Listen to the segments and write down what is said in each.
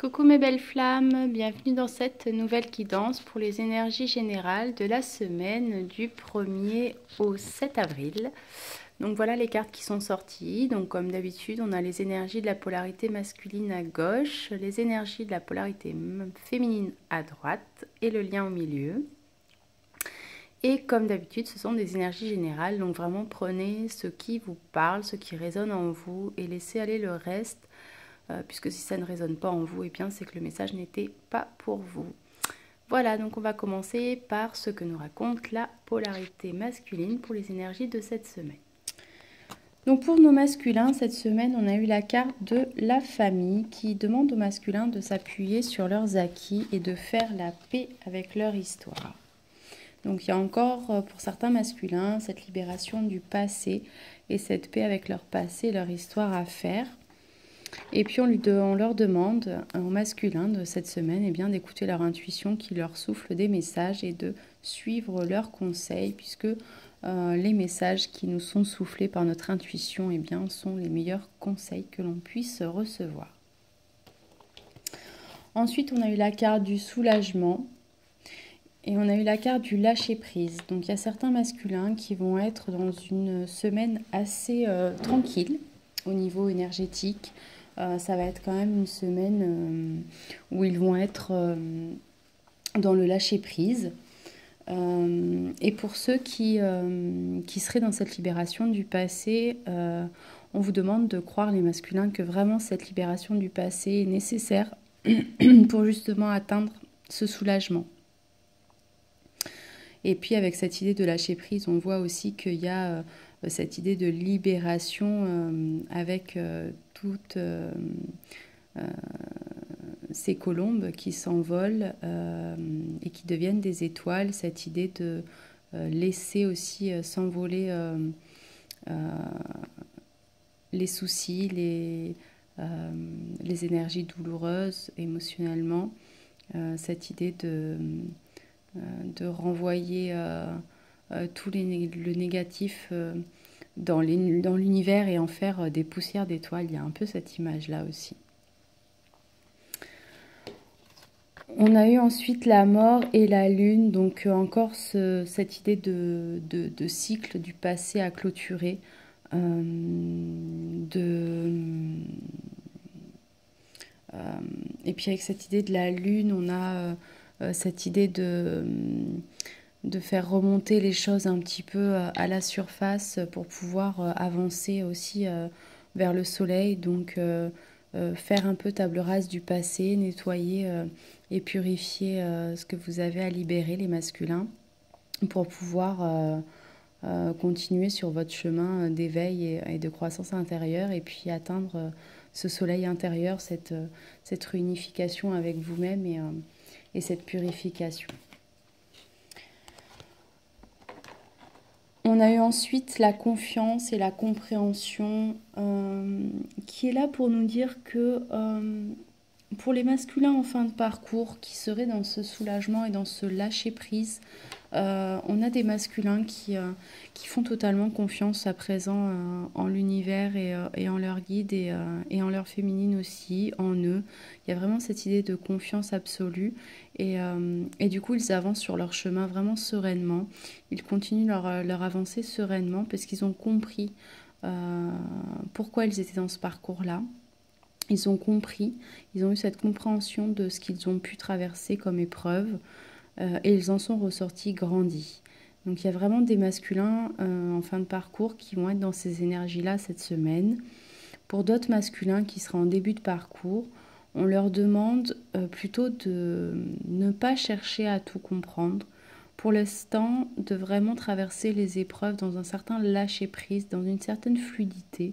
Coucou mes belles flammes, bienvenue dans cette nouvelle guidance pour les énergies générales de la semaine du 1er au 7 avril. Donc voilà les cartes qui sont sorties. Donc comme d'habitude, on a les énergies de la polarité masculine à gauche, les énergies de la polarité féminine à droite et le lien au milieu. Et comme d'habitude, ce sont des énergies générales, donc vraiment prenez ce qui vous parle, ce qui résonne en vous et laissez aller le reste. Puisque si ça ne résonne pas en vous, eh bien c'est que le message n'était pas pour vous. Voilà, donc on va commencer par ce que nous raconte la polarité masculine pour les énergies de cette semaine. Donc pour nos masculins, cette semaine, on a eu la carte de la famille qui demande aux masculins de s'appuyer sur leurs acquis et de faire la paix avec leur histoire. Donc il y a encore pour certains masculins cette libération du passé et cette paix avec leur passé et leur histoire à faire. Et puis on leur demande, en masculin de cette semaine, eh bien, d'écouter leur intuition qui leur souffle des messages et de suivre leurs conseils, puisque les messages qui nous sont soufflés par notre intuition, eh bien, sont les meilleurs conseils que l'on puisse recevoir. Ensuite, on a eu la carte du soulagement et on a eu la carte du lâcher-prise. Donc il y a certains masculins qui vont être dans une semaine assez tranquille au niveau énergétique. Ça va être quand même une semaine où ils vont être dans le lâcher-prise. Et pour ceux qui seraient dans cette libération du passé, on vous demande de croire, les masculins, que vraiment cette libération du passé est nécessaire pour justement atteindre ce soulagement. Et puis avec cette idée de lâcher-prise, on voit aussi qu'il y a cette idée de libération avec toutes ces colombes qui s'envolent et qui deviennent des étoiles, cette idée de laisser aussi s'envoler les soucis, les énergies douloureuses émotionnellement, cette idée de renvoyer tout le négatif dans l'univers et en faire des poussières d'étoiles. Il y a un peu cette image-là aussi. On a eu ensuite la mort et la lune, donc encore cette idée de cycle du passé à clôturer, et puis avec cette idée de la lune, on a cette idée de faire remonter les choses un petit peu à la surface pour pouvoir avancer aussi vers le soleil. Donc faire un peu table rase du passé, nettoyer et purifier ce que vous avez à libérer, les masculins, pour pouvoir continuer sur votre chemin d'éveil et de croissance intérieure, et puis atteindre ce soleil intérieur, cette réunification avec vous-même et cette purification. On a eu ensuite la confiance et la compréhension qui est là pour nous dire que pour les masculins en fin de parcours qui seraient dans ce soulagement et dans ce lâcher-prise, on a des masculins qui font totalement confiance à présent en l'univers et en leur guide et en leur féminine aussi, en eux. Il y a vraiment cette idée de confiance absolue et du coup ils avancent sur leur chemin vraiment sereinement. Ils continuent leur avancée sereinement parce qu'ils ont compris pourquoi ils étaient dans ce parcours-là. Ils ont compris, ils ont eu cette compréhension de ce qu'ils ont pu traverser comme épreuve. Et ils en sont ressortis grandis. Donc il y a vraiment des masculins en fin de parcours qui vont être dans ces énergies-là cette semaine. Pour d'autres masculins qui seraient en début de parcours, on leur demande plutôt de ne pas chercher à tout comprendre. Pour l'instant, de vraiment traverser les épreuves dans un certain lâcher-prise, dans une certaine fluidité,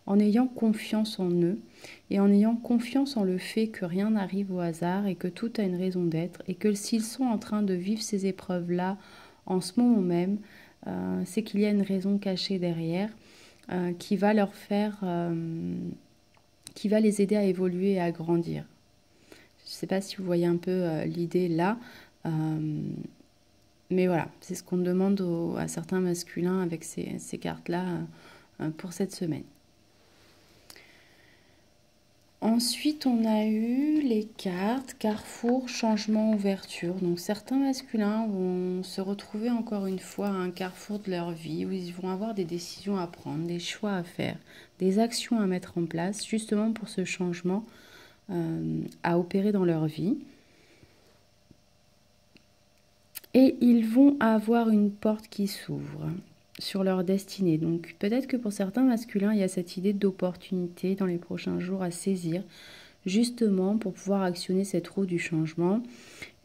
en ayant confiance en eux et en ayant confiance en le fait que rien n'arrive au hasard et que tout a une raison d'être et que s'ils sont en train de vivre ces épreuves-là en ce moment même, c'est qu'il y a une raison cachée derrière qui va leur faire, qui va les aider à évoluer et à grandir. Je ne sais pas si vous voyez un peu l'idée là, mais voilà, c'est ce qu'on demande à certains masculins avec ces cartes-là pour cette semaine. Ensuite, on a eu les cartes carrefour, changement, ouverture. Donc certains masculins vont se retrouver encore une fois à un carrefour de leur vie où ils vont avoir des décisions à prendre, des choix à faire, des actions à mettre en place justement pour ce changement à opérer dans leur vie. Et ils vont avoir une porte qui s'ouvre sur leur destinée. Donc peut-être que pour certains masculins, il y a cette idée d'opportunité dans les prochains jours à saisir, justement pour pouvoir actionner cette roue du changement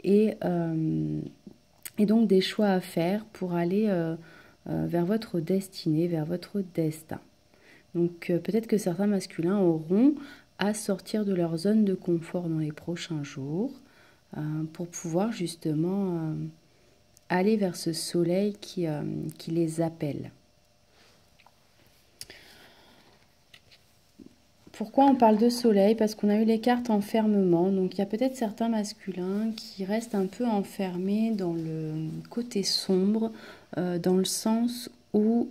et donc des choix à faire pour aller vers votre destinée, vers votre destin. Donc peut-être que certains masculins auront à sortir de leur zone de confort dans les prochains jours pour pouvoir justement aller vers ce soleil qui les appelle. Pourquoi on parle de soleil? Parce qu'on a eu les cartes enfermement. Donc il y a peut-être certains masculins qui restent un peu enfermés dans le côté sombre, dans le sens où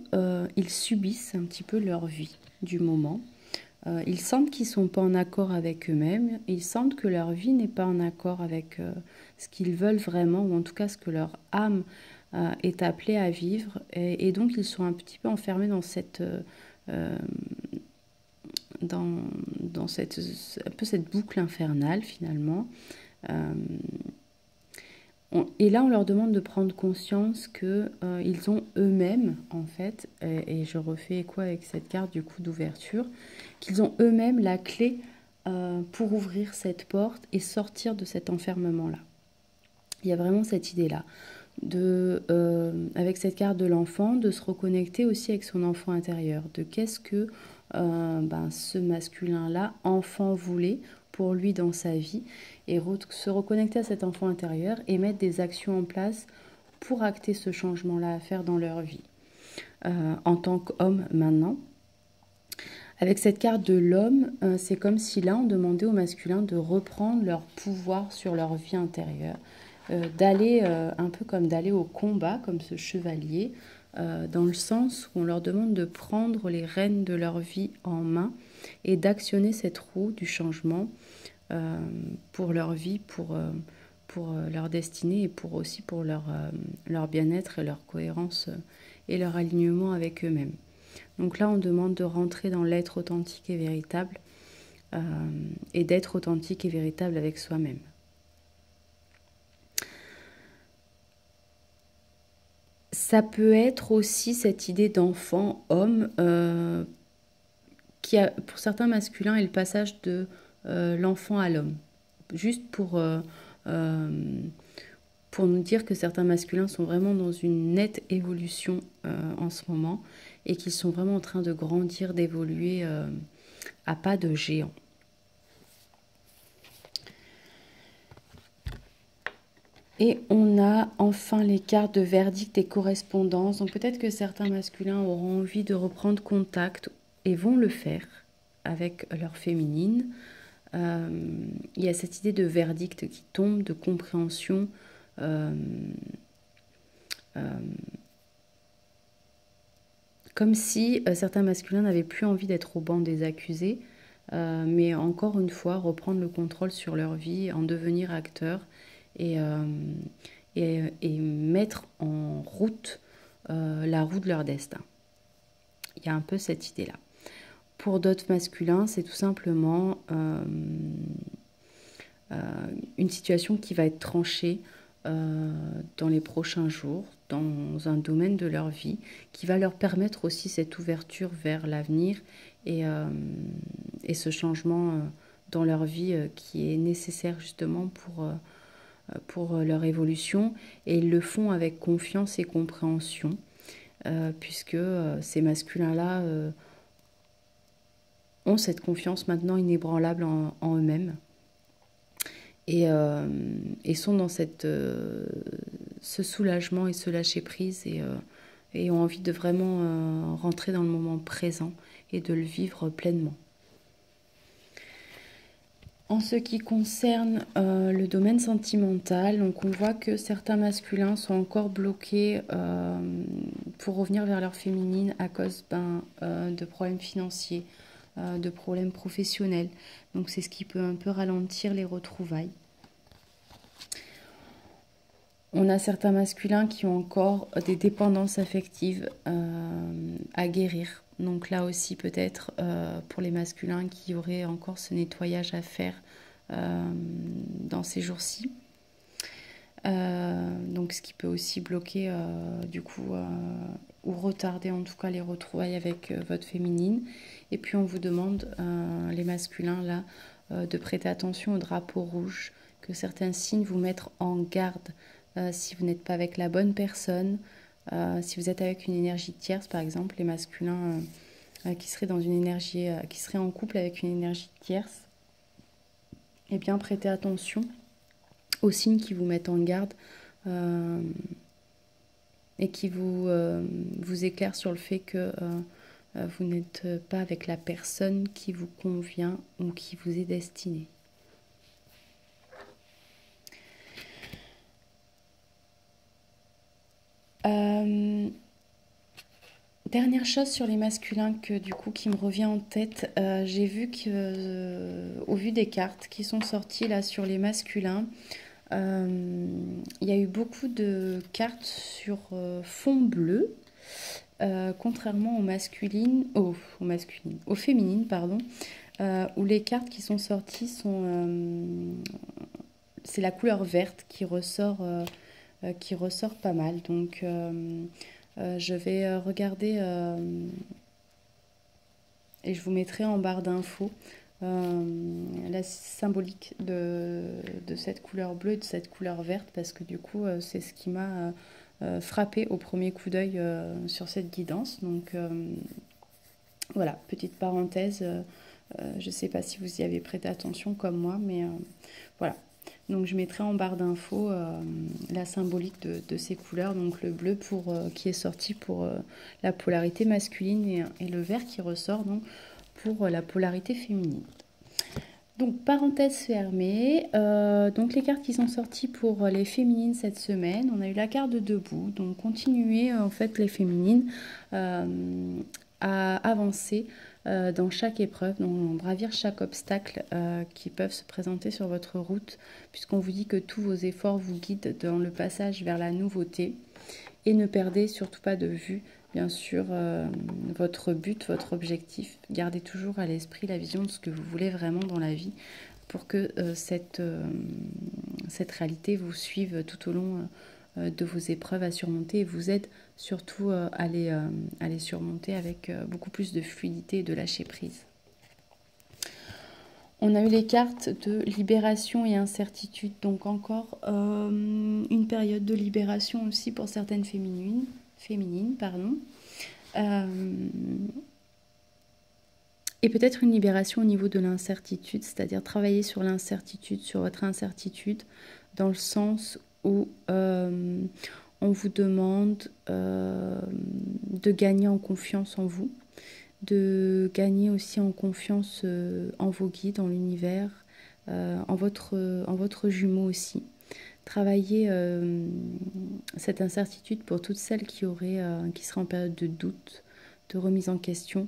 ils subissent un petit peu leur vie du moment. Ils sentent qu'ils ne sont pas en accord avec eux-mêmes. Ils sentent que leur vie n'est pas en accord avec ce qu'ils veulent vraiment, ou en tout cas ce que leur âme est appelée à vivre. Et donc ils sont un petit peu enfermés dans cette... dans cette, un peu cette boucle infernale finalement. Et là, on leur demande de prendre conscience qu'ils ont eux-mêmes, en fait, et je refais écho avec cette carte du coup d'ouverture, qu'ils ont eux-mêmes la clé pour ouvrir cette porte et sortir de cet enfermement-là. Il y a vraiment cette idée-là, avec cette carte de l'enfant, de se reconnecter aussi avec son enfant intérieur, de qu'est-ce que ce masculin-là, enfant, voulait pour lui dans sa vie, et se reconnecter à cet enfant intérieur et mettre des actions en place pour acter ce changement-là à faire dans leur vie. En tant qu'homme maintenant, avec cette carte de l'homme, c'est comme si là on demandait aux masculins de reprendre leur pouvoir sur leur vie intérieure, d'aller un peu comme d'aller au combat, comme ce chevalier, dans le sens où on leur demande de prendre les rênes de leur vie en main et d'actionner cette roue du changement pour leur vie, pour leur destinée et aussi pour leur bien-être et leur cohérence et leur alignement avec eux-mêmes. Donc là, on demande de rentrer dans l'être authentique et véritable et d'être authentique et véritable avec soi-même. Ça peut être aussi cette idée d'enfant, homme, qui a, pour certains masculins, est le passage de l'enfant à l'homme. Juste pour nous dire que certains masculins sont vraiment dans une nette évolution en ce moment et qu'ils sont vraiment en train de grandir, d'évoluer à pas de géant. Et on a enfin les cartes de verdict et correspondance. Donc peut-être que certains masculins auront envie de reprendre contact et vont le faire avec leur féminine. Il y a cette idée de verdict qui tombe, de compréhension. Comme si certains masculins n'avaient plus envie d'être au banc des accusés, mais encore une fois reprendre le contrôle sur leur vie, en devenir acteurs et mettre en route la roue de leur destin. Il y a un peu cette idée-là. Pour d'autres masculins, c'est tout simplement une situation qui va être tranchée dans les prochains jours, dans un domaine de leur vie, qui va leur permettre aussi cette ouverture vers l'avenir et ce changement dans leur vie qui est nécessaire justement pour leur évolution. Et ils le font avec confiance et compréhension, puisque ces masculins-là ont cette confiance maintenant inébranlable en eux-mêmes. Et sont dans ce soulagement et ce lâcher-prise et ont envie de vraiment rentrer dans le moment présent et de le vivre pleinement. En ce qui concerne le domaine sentimental, donc on voit que certains masculins sont encore bloqués pour revenir vers leur féminine à cause de problèmes financiers, de problèmes professionnels. Donc c'est ce qui peut un peu ralentir les retrouvailles. On a certains masculins qui ont encore des dépendances affectives à guérir. Donc là aussi peut-être pour les masculins qui auraient encore ce nettoyage à faire dans ces jours-ci. Donc ce qui peut aussi bloquer du coup ou retarder en tout cas les retrouvailles avec votre féminine. Et puis on vous demande, les masculins là, de prêter attention au drapeau rouge, que certains signes vous mettent en garde si vous n'êtes pas avec la bonne personne, si vous êtes avec une énergie tierce par exemple, les masculins qui seraient dans une énergie, qui seraient en couple avec une énergie tierce, et bien prêtez attention aux signes qui vous mettent en garde et qui vous éclairent sur le fait que vous n'êtes pas avec la personne qui vous convient ou qui vous est destinée. Dernière chose sur les masculins qui me revient en tête, j'ai vu que au vu des cartes qui sont sorties là sur les masculins, il y a eu beaucoup de cartes sur fond bleu, contrairement aux féminines, pardon, où les cartes qui sont sorties c'est la couleur verte qui ressort pas mal. Donc je vais regarder et je vous mettrai en barre d'infos la symbolique de cette couleur bleue et de cette couleur verte, parce que du coup c'est ce qui m'a frappé au premier coup d'œil sur cette guidance. Donc voilà, petite parenthèse, je ne sais pas si vous y avez prêté attention comme moi, mais voilà. Donc je mettrai en barre d'infos la symbolique de ces couleurs, donc le bleu qui est sorti pour la polarité masculine et le vert qui ressort donc pour la polarité féminine. Donc parenthèse fermée, donc les cartes qui sont sorties pour les féminines cette semaine, on a eu la carte de debout, donc continuez en fait les féminines à avancer dans chaque épreuve, donc bravir chaque obstacle qui peuvent se présenter sur votre route, puisqu'on vous dit que tous vos efforts vous guident dans le passage vers la nouveauté. Et ne perdez surtout pas de vue, bien sûr, votre but, votre objectif. Gardez toujours à l'esprit la vision de ce que vous voulez vraiment dans la vie, pour que cette réalité vous suive tout au long de vos épreuves à surmonter et vous aide surtout à les surmonter avec beaucoup plus de fluidité et de lâcher prise. On a eu les cartes de libération et incertitude, donc encore une période de libération aussi pour certaines féminines. Et peut-être une libération au niveau de l'incertitude, c'est-à-dire travailler sur l'incertitude, sur votre incertitude, dans le sens où on vous demande de gagner en confiance en vous, de gagner aussi en confiance en vos guides, en l'univers, en votre jumeau aussi. Travailler cette incertitude pour toutes celles qui seraient en période de doute, de remise en question.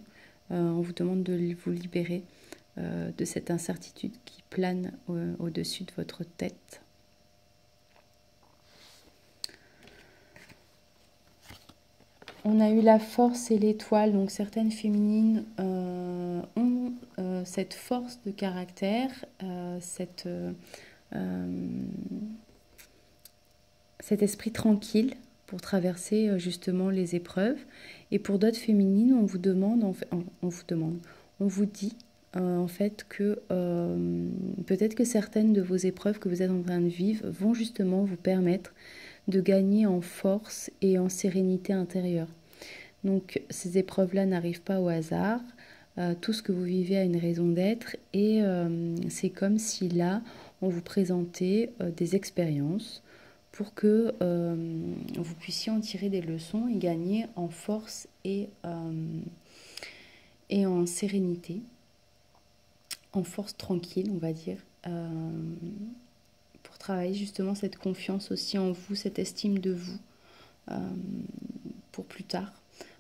On vous demande de vous libérer de cette incertitude qui plane au-dessus de votre tête. On a eu la force et l'étoile, donc certaines féminines ont cette force de caractère, cet esprit tranquille pour traverser justement les épreuves. Et pour d'autres féminines, on vous dit en fait que peut-être que certaines de vos épreuves que vous êtes en train de vivre vont justement vous permettre de gagner en force et en sérénité intérieure. Donc ces épreuves-là n'arrivent pas au hasard. Tout ce que vous vivez a une raison d'être et c'est comme si là, on vous présentait des expériences pour que vous puissiez en tirer des leçons et gagner en force et en sérénité, en force tranquille, on va dire, pour travailler justement cette confiance aussi en vous, cette estime de vous pour plus tard,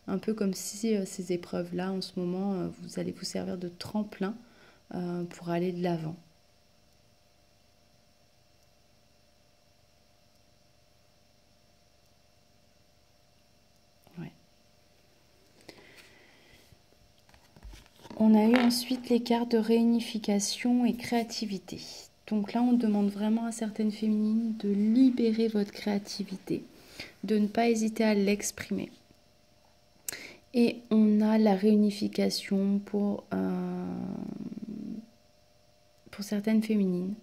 un peu comme si ces épreuves-là, en ce moment, vous allez vous servir de tremplin pour aller de l'avant. Ouais. On a eu ensuite les cartes de réunification et créativité. Donc là, on demande vraiment à certaines féminines de libérer votre créativité, de ne pas hésiter à l'exprimer. Et on a la réunification pour certaines féminines.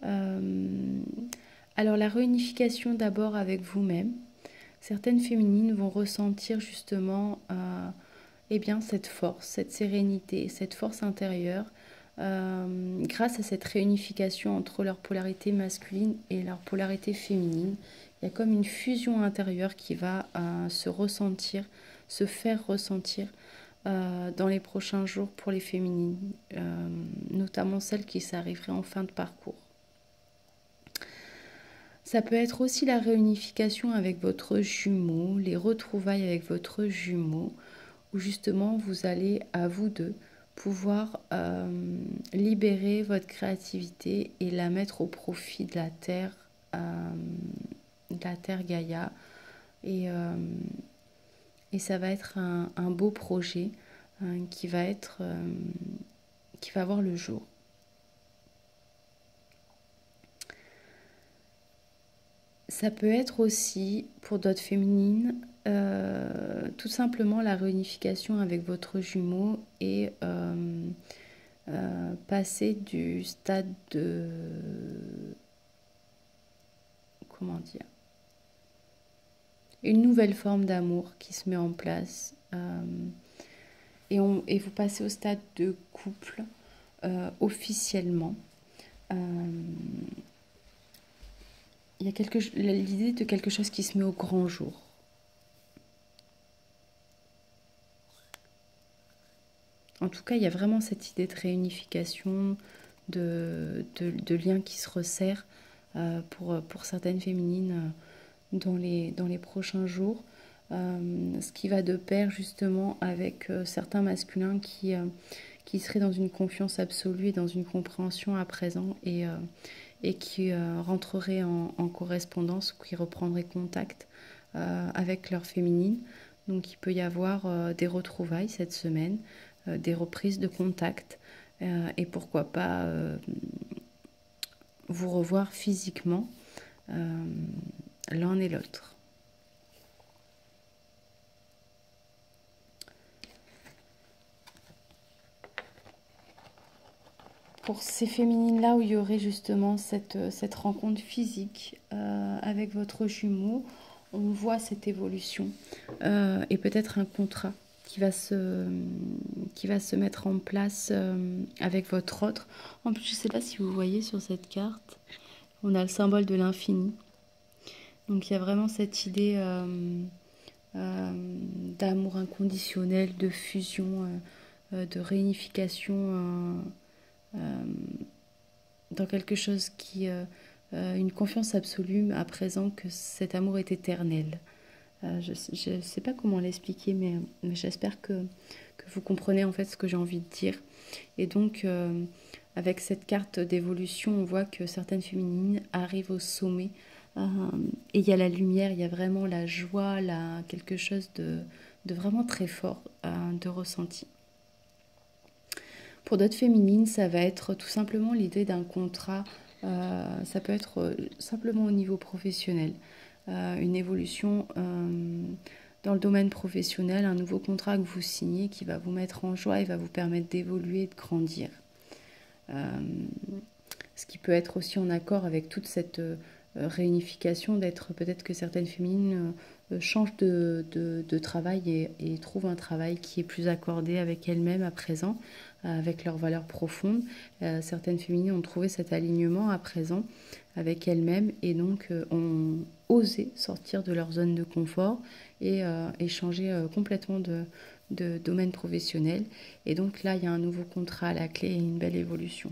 Alors la réunification d'abord avec vous-même. Certaines féminines vont ressentir justement eh bien, cette force, cette sérénité, cette force intérieure grâce à cette réunification entre leur polarité masculine et leur polarité féminine. Il y a comme une fusion intérieure qui va se ressentir, se faire ressentir dans les prochains jours pour les féminines, notamment celles qui s'arriveraient en fin de parcours. Ça peut être aussi la réunification avec votre jumeau, les retrouvailles avec votre jumeau, où justement vous allez à vous deux pouvoir libérer votre créativité et la mettre au profit de la terre Gaïa. Et ça va être un beau projet qui va voir le jour. Ça peut être aussi, pour d'autres féminines, tout simplement la réunification avec votre jumeau et passer du stade de... Comment dire ? Une nouvelle forme d'amour qui se met en place. Et vous passez au stade de couple officiellement. Il y a l'idée de quelque chose qui se met au grand jour. En tout cas, il y a vraiment cette idée de réunification, de liens qui se resserrent pour certaines féminines dans les prochains jours. Ce qui va de pair justement avec certains masculins qui seraient dans une confiance absolue et dans une compréhension à présent et qui rentreraient en correspondance ou qui reprendraient contact avec leur féminine. Donc il peut y avoir des retrouvailles cette semaine, des reprises de contact et pourquoi pas vous revoir physiquement l'un et l'autre. Pour ces féminines-là où il y aurait justement cette rencontre physique avec votre jumeau, on voit cette évolution et peut-être un contrat qui va se mettre en place avec votre autre. En plus, je ne sais pas si vous voyez sur cette carte, on a le symbole de l'infini. Donc il y a vraiment cette idée d'amour inconditionnel, de fusion, de réunification dans quelque chose une confiance absolue à présent que cet amour est éternel. Je ne sais pas comment l'expliquer, mais j'espère que vous comprenez en fait ce que j'ai envie de dire. Et donc, avec cette carte d'évolution, on voit que certaines féminines arrivent au sommet. Et il y a la lumière, il y a vraiment la joie, quelque chose de vraiment très fort de ressenti. Pour d'autres féminines, ça va être tout simplement l'idée d'un contrat. Ça peut être simplement au niveau professionnel. Une évolution dans le domaine professionnel, un nouveau contrat que vous signez qui va vous mettre en joie et va vous permettre d'évoluer et de grandir. Ce qui peut être aussi en accord avec toute cette réunification, d'être peut-être que certaines féminines changent de travail et trouvent un travail qui est plus accordé avec elles-mêmes à présent, avec leurs valeurs profondes. Certaines féminines ont trouvé cet alignement à présent avec elles-mêmes et donc ont osé sortir de leur zone de confort et changer complètement de domaine professionnel. Et donc là, il y a un nouveau contrat à la clé et une belle évolution.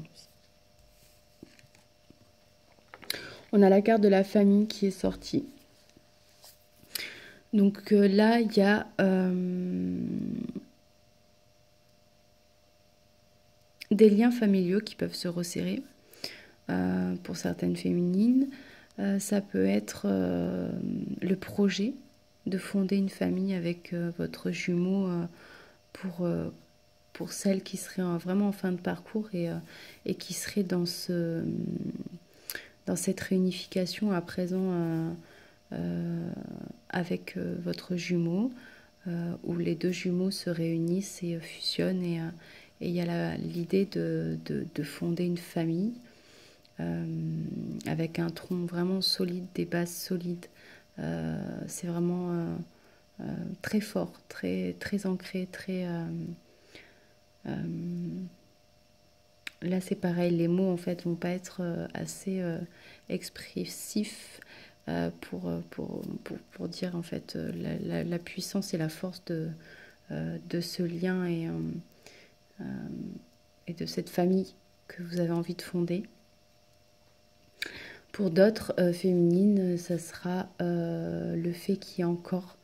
On a la carte de la famille qui est sortie. Donc là, il y a des liens familiaux qui peuvent se resserrer pour certaines féminines. Ça peut être le projet de fonder une famille avec votre jumeau pour celles qui seraient vraiment en fin de parcours et qui seraient dans cette réunification à présent avec votre jumeau, où les deux jumeaux se réunissent et fusionnent et il y a l'idée de fonder une famille avec un tronc vraiment solide, des bases solides. C'est vraiment très fort, très, très ancré, très... là c'est pareil, les mots en fait vont pas être assez expressifs pour dire en fait la puissance et la force de ce lien et de cette famille que vous avez envie de fonder. Pour d'autres féminines, ça sera le fait qu'il y ait encore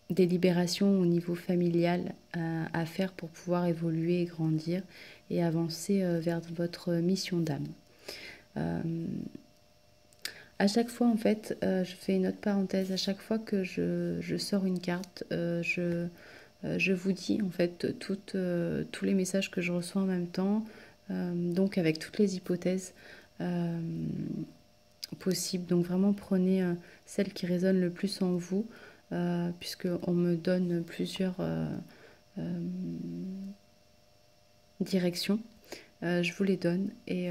des libérations au niveau familial à faire pour pouvoir évoluer et grandir et avancer vers votre mission d'âme. À chaque fois, en fait, je fais une autre parenthèse, à chaque fois que je sors une carte, je vous dis en fait tous les messages que je reçois en même temps, donc avec toutes les hypothèses possibles. Donc vraiment prenez celle qui résonne le plus en vous, puisqu'on me donne plusieurs directions. Je vous les donne et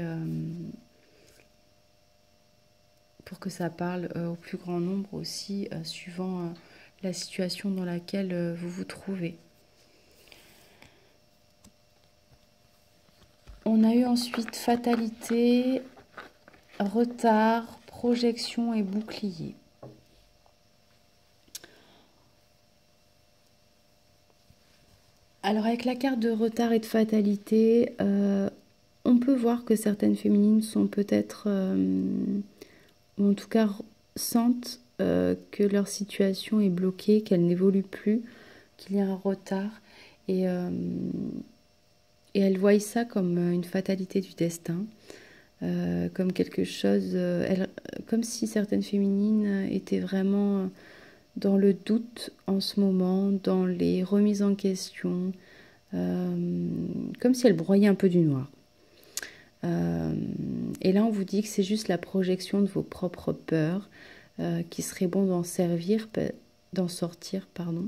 pour que ça parle au plus grand nombre aussi, suivant la situation dans laquelle vous vous trouvez. On a eu ensuite fatalité, retard, projection et bouclier. Alors avec la carte de retard et de fatalité, on peut voir que certaines féminines sont peut-être, ou en tout cas sentent que leur situation est bloquée, qu'elle n'évolue plus, qu'il y a un retard. Et elles voient ça comme une fatalité du destin, comme quelque chose, comme si certaines féminines étaient vraiment dans le doute en ce moment, dans les remises en question, comme si elles broyaient un peu du noir. Et là, on vous dit que c'est juste la projection de vos propres peurs, qu'il serait bon d'en sortir, pardon,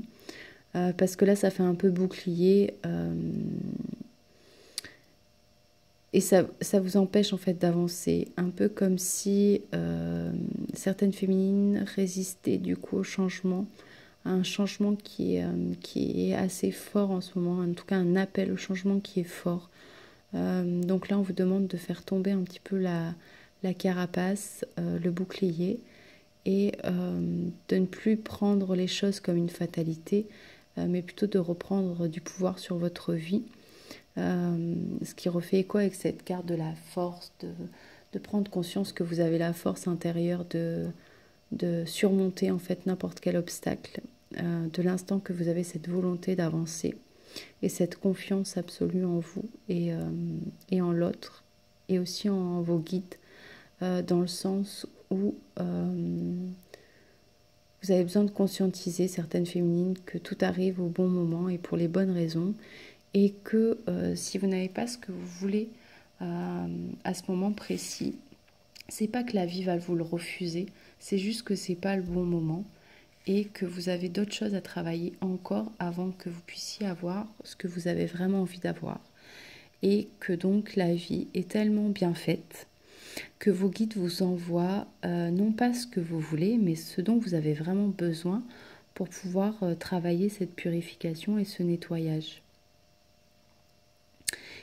parce que là, ça fait un peu bouclier. Et ça vous empêche en fait d'avancer, un peu comme si certaines féminines résistaient du coup au changement, à un changement qui est assez fort en ce moment, en tout cas un appel au changement qui est fort. Donc là on vous demande de faire tomber un petit peu la carapace, le bouclier, et de ne plus prendre les choses comme une fatalité, mais plutôt de reprendre du pouvoir sur votre vie. Ce qui refait écho avec cette carte de la force, de prendre conscience que vous avez la force intérieure de surmonter en fait n'importe quel obstacle, de l'instant que vous avez cette volonté d'avancer et cette confiance absolue en vous et en l'autre et aussi en vos guides, dans le sens où vous avez besoin de conscientiser certaines féminines que tout arrive au bon moment et pour les bonnes raisons. Et que si vous n'avez pas ce que vous voulez à ce moment précis, c'est pas que la vie va vous le refuser, c'est juste que c'est pas le bon moment et que vous avez d'autres choses à travailler encore avant que vous puissiez avoir ce que vous avez vraiment envie d'avoir. Et que donc la vie est tellement bien faite que vos guides vous envoient non pas ce que vous voulez, mais ce dont vous avez vraiment besoin pour pouvoir travailler cette purification et ce nettoyage.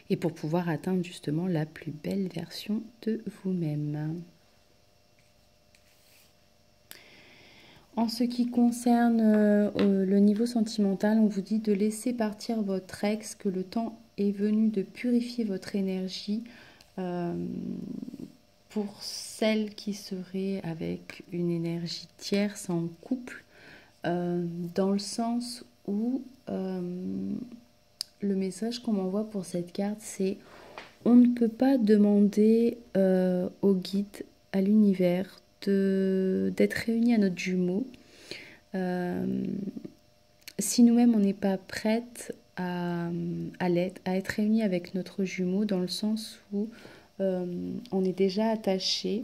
Et pour pouvoir atteindre justement la plus belle version de vous-même. En ce qui concerne le niveau sentimental, on vous dit de laisser partir votre ex, que le temps est venu de purifier votre énergie pour celles qui seraient avec une énergie tierce en couple, dans le sens où le message qu'on m'envoie pour cette carte, c'est on ne peut pas demander au guide, à l'univers, d'être réunis à notre jumeau si nous-mêmes on n'est pas prête à être réunis avec notre jumeau, dans le sens où on est déjà attaché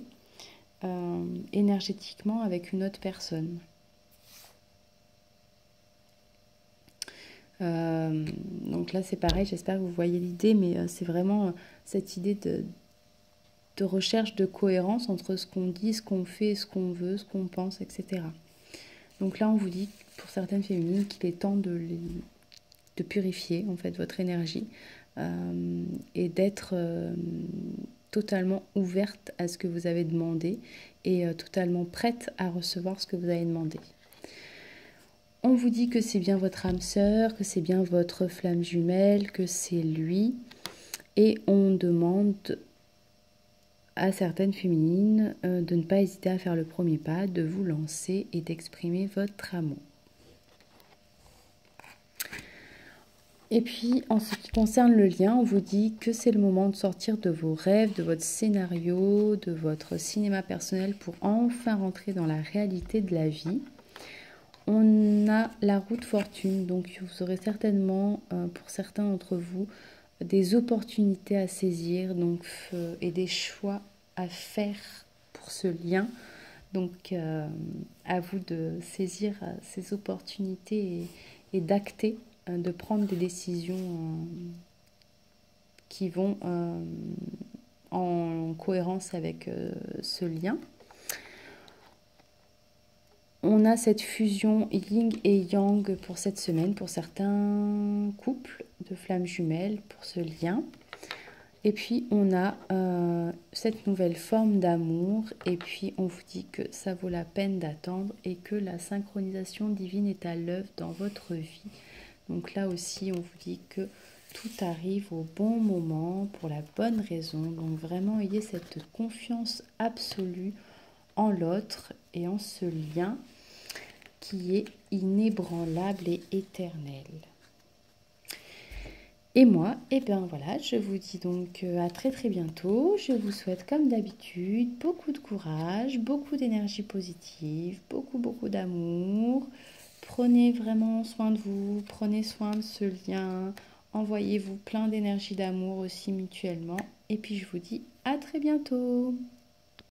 énergétiquement avec une autre personne. Donc là c'est pareil, j'espère que vous voyez l'idée, mais c'est vraiment cette idée de recherche de cohérence entre ce qu'on dit, ce qu'on fait, ce qu'on veut, ce qu'on pense, etc. Donc là on vous dit pour certaines féminines qu'il est temps de purifier en fait votre énergie et d'être totalement ouverte à ce que vous avez demandé et totalement prête à recevoir ce que vous avez demandé. On vous dit que c'est bien votre âme sœur, que c'est bien votre flamme jumelle, que c'est lui. Et on demande à certaines féminines de ne pas hésiter à faire le premier pas, de vous lancer et d'exprimer votre amour. Et puis, en ce qui concerne le lien, on vous dit que c'est le moment de sortir de vos rêves, de votre scénario, de votre cinéma personnel pour enfin rentrer dans la réalité de la vie. On a la roue de fortune, donc vous aurez certainement, pour certains d'entre vous, des opportunités à saisir donc, et des choix à faire pour ce lien. Donc, à vous de saisir ces opportunités et d'acter, de prendre des décisions qui vont en cohérence avec ce lien. On a cette fusion yin et yang pour cette semaine, pour certains couples de flammes jumelles, pour ce lien. Et puis, on a cette nouvelle forme d'amour. Et puis, on vous dit que ça vaut la peine d'attendre et que la synchronisation divine est à l'œuvre dans votre vie. Donc là aussi, on vous dit que tout arrive au bon moment, pour la bonne raison. Donc vraiment, ayez cette confiance absolue en l'autre et en ce lien qui est inébranlable et éternel. Et moi, eh bien voilà, je vous dis donc à très très bientôt. Je vous souhaite comme d'habitude beaucoup de courage, beaucoup d'énergie positive, beaucoup d'amour. Prenez vraiment soin de vous, prenez soin de ce lien, envoyez-vous plein d'énergie d'amour aussi mutuellement. Et puis je vous dis à très bientôt.